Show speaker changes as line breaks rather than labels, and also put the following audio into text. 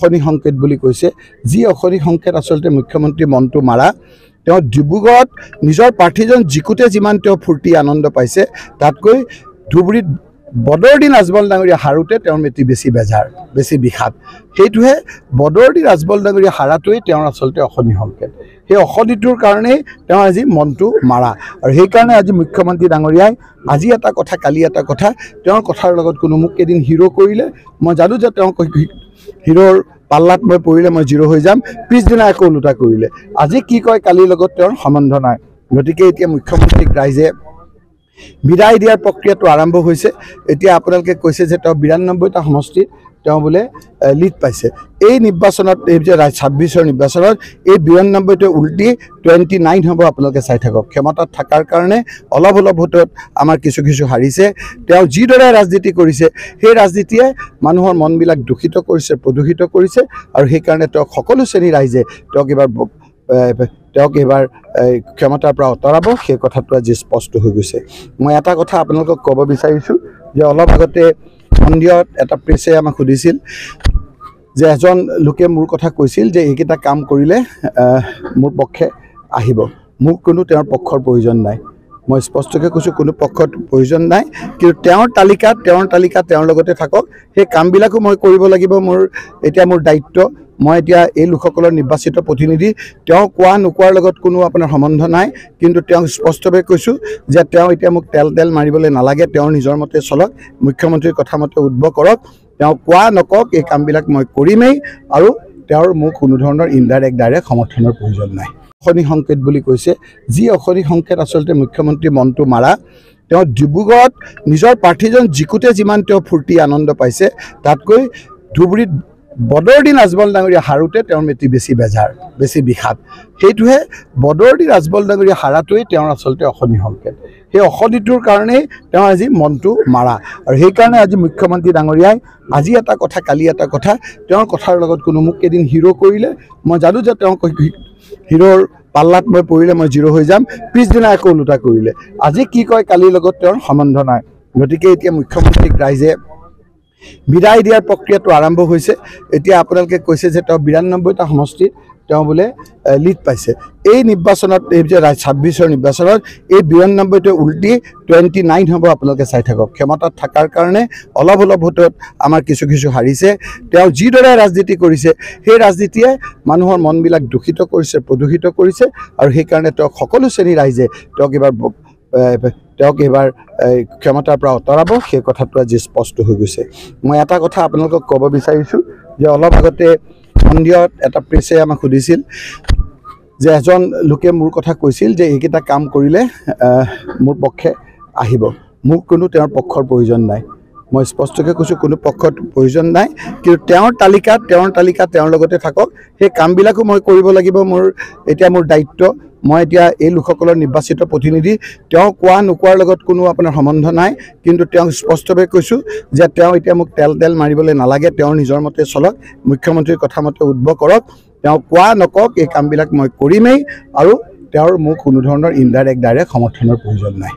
অশনি সংকেত বুলি কৈছে যি অশনি সংকেত আচলতে মুখ্যমন্ত্ৰী মনটো মাৰা তেওঁ ডিব্ৰুগড়ত নিজৰ প্ৰাৰ্থীজন জিকুতে যিমান তেওঁ ফূৰ্তি আনন্দ পাইছে তাতকৈ ধুবুৰীত বদৰুদ্দিন আজমল ডাঙৰীয়া হাৰোতে তেওঁৰ মেটি বেছি বেজাৰ বেছি বিষাদ সেইটোহে বদৰুদ্দিন আজমল ডাঙৰীয়া হাৰাটোৱেই তেওঁৰ আচলতে অশনি সংকেত সেই অশনিটোৰ কাৰণেই তেওঁ আজি মনটো মাৰা আৰু সেইকাৰণে আজি মুখ্যমন্ত্ৰী ডাঙৰীয়াই আজি এটা কথা কালি এটা কথা তেওঁৰ কথাৰ লগত কোনো মোক এদিন হিৰো কৰিলে মই জানো যে তেওঁ হিৰোৰ পাল্লাত মই পৰিলে মই জিৰো হৈ যাম পিছদিনা একো ওলোটা কৰিলে আজি কি কয় কালিৰ লগত তেওঁৰ সম্বন্ধ নাই গতিকে এতিয়া মুখ্যমন্ত্ৰীক ৰাইজে বিদায় দিয়াৰ প্ৰক্ৰিয়াটো আৰম্ভ হৈছে এতিয়া আপোনালোকে কৈছে যে তেওঁ ৯২টা সমষ্টিত তেওঁ বোলে লিড পাইছে এই নিৰ্বাচনত এই যে ২৬ৰ নিৰ্বাচনত এই ৯২টো উল্টি 29 হ'ব আপোনালোকে চাই থাকক ক্ষমতাত থকাৰ কাৰণে অলপ ভোটত আমাৰ কিছু হাৰিছে তেওঁ যিদৰে ৰাজনীতি কৰিছে সেই ৰাজনীতিয়ে মানুহৰ মনবিলাক দূষিত কৰিছে প্ৰদূষিত কৰিছে আৰু সেইকাৰণে তেওঁ সকলো শ্ৰেণী ৰাইজে তেওঁক এবাৰ ক্ষমতাৰ পৰা আঁতৰাব সেই কথাটো আজি স্পষ্ট হৈ গৈছে মই এটা কথা আপোনালোকক ক'ব বিচাৰিছোঁ যে অলপ আগতে সন্ধিয়াত এটা প্ৰেছে আমাক সুধিছিল যে এজন লোকে মোৰ কথা কৈছিল যে এইকেইটা কাম কৰিলে মোৰ পক্ষে আহিব মোক কোনো তেওঁৰ পক্ষৰ প্ৰয়োজন নাই মই স্পষ্টকৈ কৈছোঁ কোনো পক্ষৰ প্ৰয়োজন নাই কিন্তু তেওঁৰ তালিকা তেওঁৰ লগতে থাকক সেই কামবিলাকো মই কৰিব লাগিব মোৰ দায়িত্ব মই এতিয়া এই লোকসকলৰ নিৰ্বাচিত প্ৰতিনিধি তেওঁ কোৱা নোকোৱাৰ লগত কোনো আপোনাৰ সম্বন্ধ নাই কিন্তু তেওঁ স্পষ্টভাৱে কৈছোঁ যে তেওঁ এতিয়া মোক তেল মাৰিবলৈ নালাগে তেওঁৰ নিজৰ মতে চলক মুখ্যমন্ত্ৰীৰ কথা মতে উদ্ভৱ কৰক তেওঁ কোৱা নকওক এই কামবিলাক মই কৰিমেই আৰু তেওঁৰ মোক কোনো ধৰণৰ ইনডাইৰেক্ট ডাইৰেক্ট সমৰ্থনৰ প্ৰয়োজন নাই অশনি সংকেত বুলি কৈছে যি অশনি সংকেত আচলতে মুখ্যমন্ত্ৰী মনটো মাৰা তেওঁ ডিব্ৰুগড়ত নিজৰ প্ৰাৰ্থীজন জিকুতে যিমান তেওঁ ফূৰ্তি আনন্দ পাইছে তাতকৈ ধুবুৰীত বদৰুদ্দিন আজমল ডাঙৰীয়া হাৰোতে তেওঁৰ মেটি বেছি বেজাৰ বেছি বিষাদ সেইটোহে বদৰুদ্দিন আজমল ডাঙৰীয়া হাৰাটোৱেই তেওঁৰ আচলতে অশনি সংকেত সেই অশনিটোৰ কাৰণেই তেওঁ আজি মনটো মাৰা আৰু সেইকাৰণে আজি মুখ্যমন্ত্ৰী ডাঙৰীয়াই আজি এটা কথা কালি এটা কথা তেওঁৰ কথাৰ লগত কোনো মোক এদিন হিৰো কৰিলে মই জানো যে তেওঁ হিৰোৰ পাল্লাত মই পৰিলে মই জিৰো হৈ যাম পিছদিনা একো ওলোটা কৰিলে আজি কি কয় কালিৰ লগত তেওঁৰ সম্বন্ধ নাই গতিকে এতিয়া মুখ্যমন্ত্ৰীক ৰাইজে বিদায় দিয়াৰ প্ৰক্ৰিয়াটো আৰম্ভ হৈছে এতিয়া আপোনালোকে কৈছে যে তেওঁ ৯২টা সমষ্টিত তেওঁ বোলে লিড পাইছে এই নিৰ্বাচনত এই যে ২৬ৰ নিৰ্বাচনত এই ৯২টো উল্টি 29 হ'ব আপোনালোকে চাই থাকক ক্ষমতাত থকাৰ কাৰণে অলপ ভোটত আমাৰ কিছু হাৰিছে তেওঁ যিদৰে ৰাজনীতি কৰিছে সেই ৰাজনীতিয়ে মানুহৰ মনবিলাক দূষিত কৰিছে প্ৰদূষিত কৰিছে আৰু সেইকাৰণে তেওঁ সকলো শ্ৰেণী ৰাইজে তেওঁক এবাৰ ক্ষমতাৰ পৰা আঁতৰাব সেই কথাটো আজি স্পষ্ট হৈ গৈছে মই এটা কথা আপোনালোকক ক'ব বিচাৰিছোঁ যে অলপ আগতে সন্ধিয়াত এটা প্ৰেছে আমাক সুধিছিল যে এজন লোকে মোৰ কথা কৈছিল যে এইকেইটা কাম কৰিলে মোৰ পক্ষে আহিব মোক কোনো তেওঁৰ পক্ষৰ প্ৰয়োজন নাই মই স্পষ্টকৈ কৈছোঁ কোনো পক্ষৰ প্ৰয়োজন নাই কিন্তু তেওঁৰ তালিকা তেওঁৰ লগতে থাকক সেই কামবিলাকো মই কৰিব লাগিব মোৰ দায়িত্ব মই এতিয়া এই লোকসকলৰ নিৰ্বাচিত প্ৰতিনিধি তেওঁ কোৱা নোকোৱাৰ লগত কোনো আপোনাৰ সম্বন্ধ নাই কিন্তু তেওঁ স্পষ্টভাৱে কৈছোঁ যে তেওঁ এতিয়া মোক তেল মাৰিবলৈ নালাগে তেওঁৰ নিজৰ মতে চলক মুখ্যমন্ত্ৰীৰ কথা মতে উদ্ভৱ কৰক তেওঁ কোৱা নকওক এই কামবিলাক মই কৰিমেই আৰু তেওঁৰ মোক কোনো ধৰণৰ ইনডাইৰেক্ট ডাইৰেক্ট সমৰ্থনৰ প্ৰয়োজন নাই